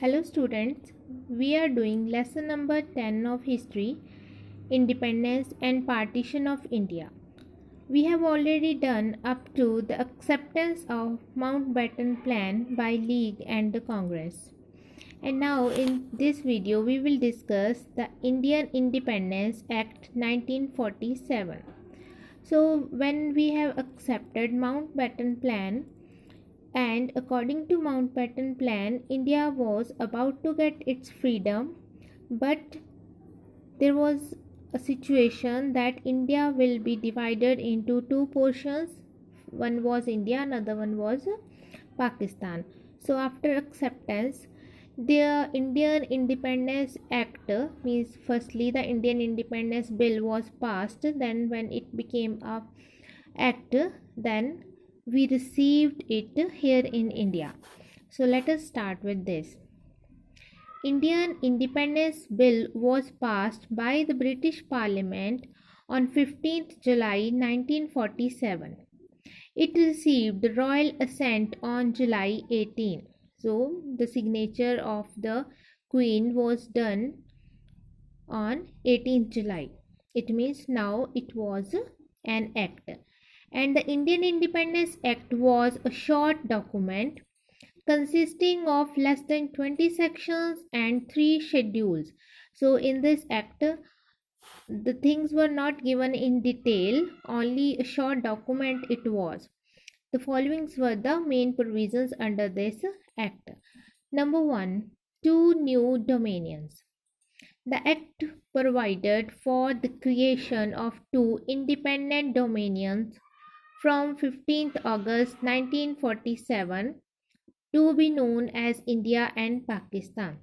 Hello students, we are doing lesson number 10 of history, independence and partition of India. We have already done up to the acceptance of Mountbatten Plan by League and the Congress. And now in this video we will discuss the Indian Independence Act 1947. So when we have accepted Mountbatten Plan, and according to Mountbatten Plan, India was about to get its freedom, but there was a situation that India will be divided into two portions. One was India, another one was Pakistan. So after acceptance, the Indian Independence Act means firstly the Indian Independence Bill was passed, then when it became a act, then we received it here in India. So let us start with this. Indian Independence Bill was passed by the British Parliament on 15th July 1947. It received the royal assent on July 18. So the signature of the Queen was done on 18th July. It means now it was an act. And the Indian Independence Act was a short document consisting of less than 20 sections and 3 schedules. So in this act, the things were not given in detail, only a short document it was. The following were the main provisions under this act. Number 1, 2 new dominions. The act provided for the creation of 2 independent dominions from 15th August 1947 to be known as India and Pakistan.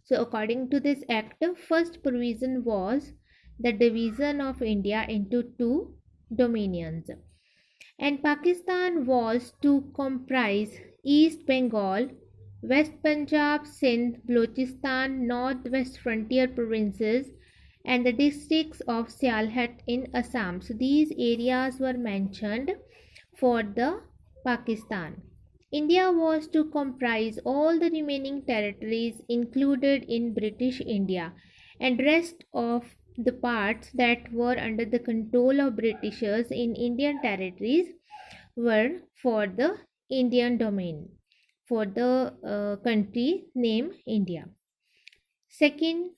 So according to this act, the first provision was the division of India into 2 dominions, and Pakistan was to comprise East Bengal, West Punjab, Sindh, Balochistan, Northwest Frontier provinces, and the districts of Sialhat in Assam. So these areas were mentioned for the Pakistan. India was to comprise all the remaining territories included in British India, and rest of the parts that were under the control of Britishers in Indian territories were for the Indian domain, for the country name India. Second,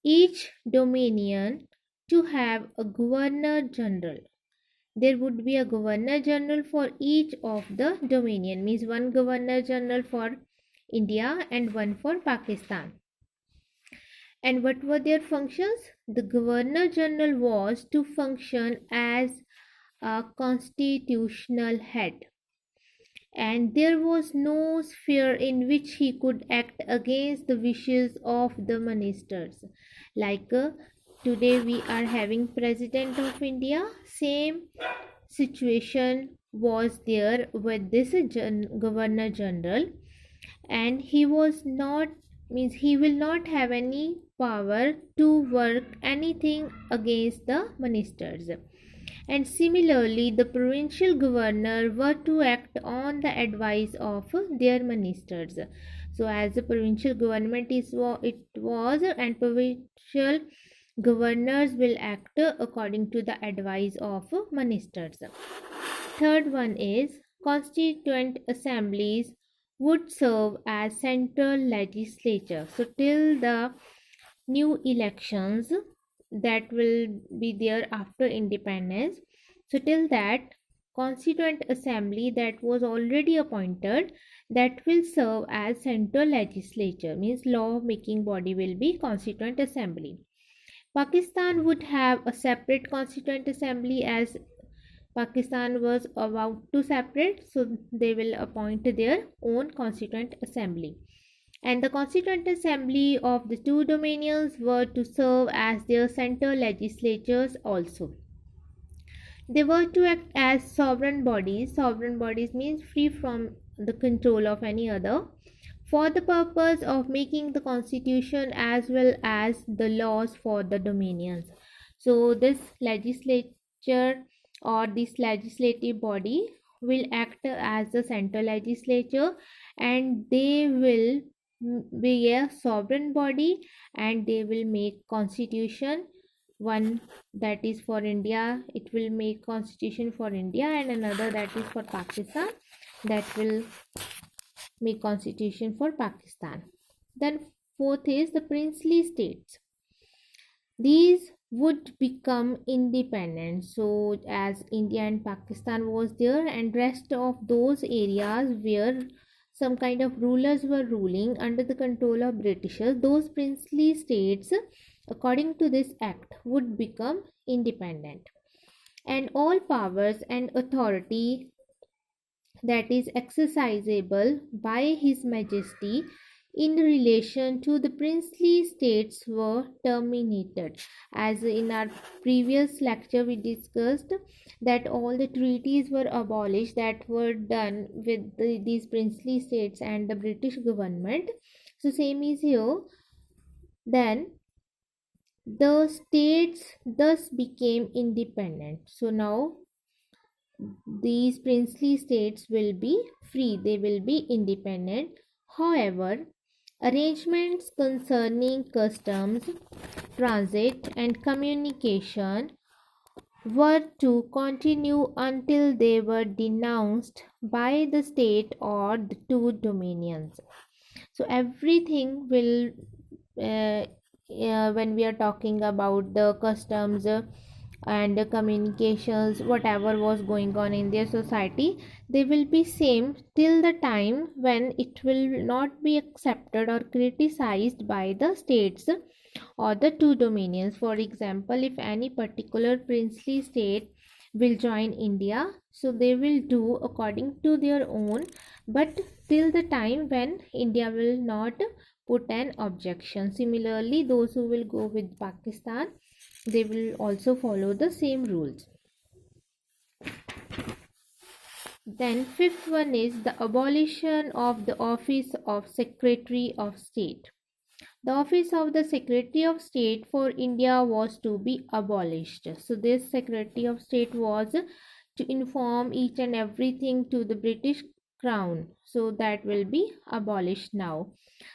each dominion to have a governor general. There would be a governor general for each of the dominion, means one governor general for India and one for Pakistan. And what were their functions? The governor general was to function as a constitutional head, and there was no sphere in which he could act against the wishes of the ministers. Like today we are having President of India, same situation was there with this governor general, and he was not, means he will not have any power to work anything against the ministers. And similarly the provincial governor were to act on the advice of their ministers. So as the provincial government is it was, and provincial governors will act according to the advice of ministers. Third one is constituent assemblies would serve as central legislature. So till the new elections that will be there after independence, so till that constituent assembly that was already appointed, that will serve as central legislature, means law making body will be constituent assembly. Pakistan would have a separate constituent assembly, as Pakistan was about to separate, so they will appoint their own constituent assembly. And the constituent assembly of the 2 dominions were to serve as their central legislatures also. They were to act as sovereign bodies. Sovereign bodies means free from the control of any other, for the purpose of making the constitution as well as the laws for the dominions. So this legislature or this legislative body will act as the central legislature, and they will be a sovereign body, and they will make constitution. One that is for India, it will make constitution for India, and another that is for Pakistan, that will make constitution for Pakistan. Then fourth is the princely states. These would become independent. So as India and Pakistan was there, and rest of those areas where some kind of rulers were ruling under the control of Britishers, those princely states, according to this act, would become independent. And all powers and authority that is exercisable by His Majesty in relation to the princely states were terminated. As in our previous lecture, we discussed that all the treaties were abolished that were done with these princely states and the British government. So, same is here. Then the states thus became independent. So, now these princely states will be free, they will be independent. However, arrangements concerning customs, transit, and communication were to continue until they were denounced by the state or the two dominions. So, everything will, when we are talking about the customs, and the communications, whatever was going on in their society, they will be same till the time when it will not be accepted or criticized by the states or the two dominions. For example, if any particular princely state will join India, so they will do according to their own, but till the time when India will not put an objection. Similarly, those who will go with Pakistan, they will also follow the same rules. Then fifth one is the abolition of the office of Secretary of State. The office of the Secretary of State for India was to be abolished. So this Secretary of State was to inform each and everything to the British Crown. So that will be abolished now.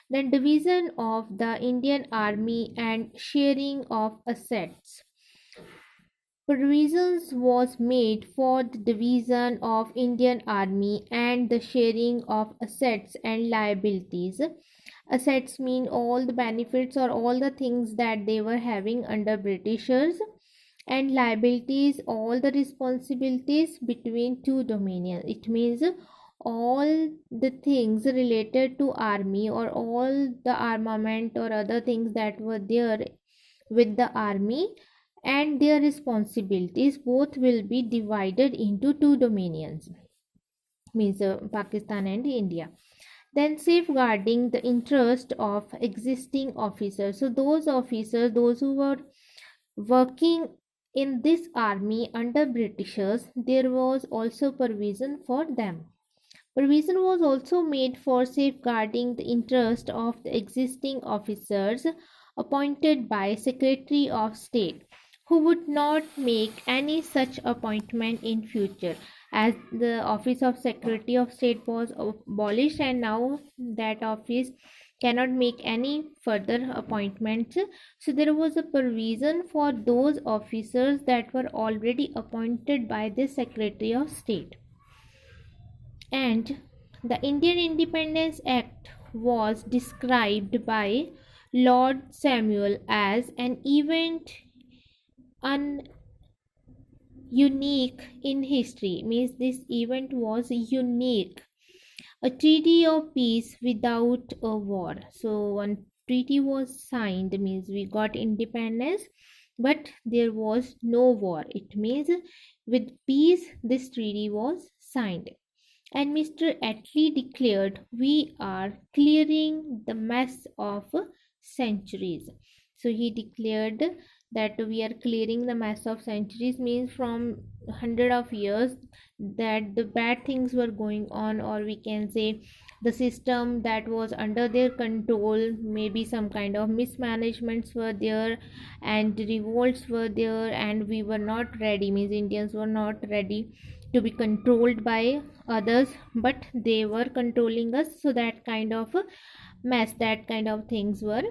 Then division of the Indian Army and sharing of assets. Provisions was made for the division of Indian Army and the sharing of assets and liabilities. Assets mean all the benefits or all the things that they were having under Britishers, and liabilities all the responsibilities between two dominions. It means all the things related to army or all the armament or other things that were there with the army and their responsibilities both will be divided into two dominions, means Pakistan and India. Then safeguarding the interest of existing officers. So those officers, those who were working in this army under Britishers, there was also provision for them. Provision was also made for safeguarding the interest of the existing officers appointed by Secretary of State, who would not make any such appointment in future, as the office of Secretary of State was abolished and now that office cannot make any further appointments. So there was a provision for those officers that were already appointed by the Secretary of State. And the Indian Independence Act was described by Lord Samuel as an event unique in history. Means this event was unique, a treaty of peace without a war. So one treaty was signed, means we got independence, but there was no war. It means with peace this treaty was signed. And Mr. Attlee declared, we are clearing the mess of centuries. So he declared that we are clearing the mess of centuries, means from 100 of years that the bad things were going on, or we can say the system that was under their control, maybe some kind of mismanagements were there and revolts were there, and we were not ready, means Indians were not ready to be controlled by others, but they were controlling us. So that kind of mess, that kind of things were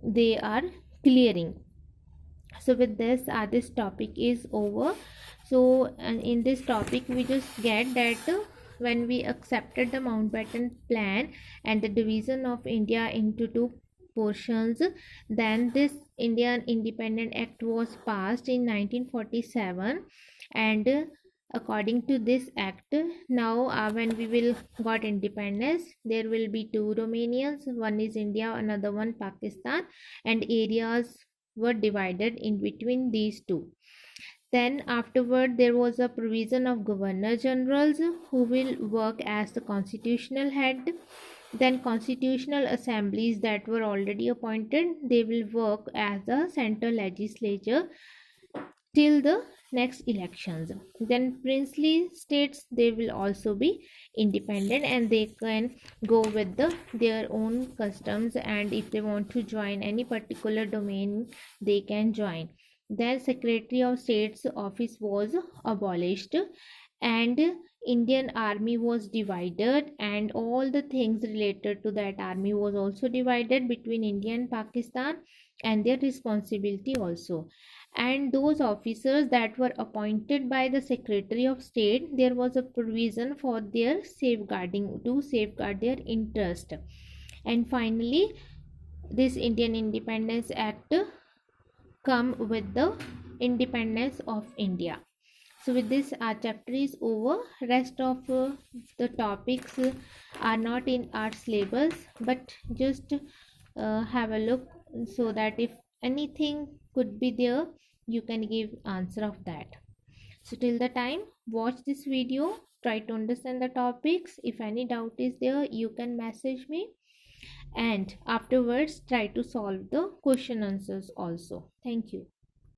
they are clearing. So with this, this topic is over. So in this topic we just get that when we accepted the Mountbatten plan and the division of India into two portions, then this Indian Independent Act was passed in 1947. And according to this act, now when we will got independence, there will be two Romanians, one is India, another one Pakistan, and areas were divided in between these two. Then afterward there was a provision of governor generals who will work as the constitutional head. Then constitutional assemblies that were already appointed, they will work as the central legislature till the next elections. Then princely states, they will also be independent and they can go with their own customs, and if they want to join any particular domain they can join. Then Secretary of State's office was abolished, and Indian army was divided, and all the things related to that army was also divided between India and Pakistan, and their responsibility also. And those officers that were appointed by the Secretary of State, there was a provision for their safeguarding, to safeguard their interest. And finally, this Indian Independence Act come with the independence of India. So with this, our chapter is over. Rest of the topics are not in our syllabus, but just have a look, so that if anything could be there, you can give answer of that. So till the time, watch this video, try to understand the topics. If any doubt is there, you can message me, and afterwards try to solve the question answers also. Thank you.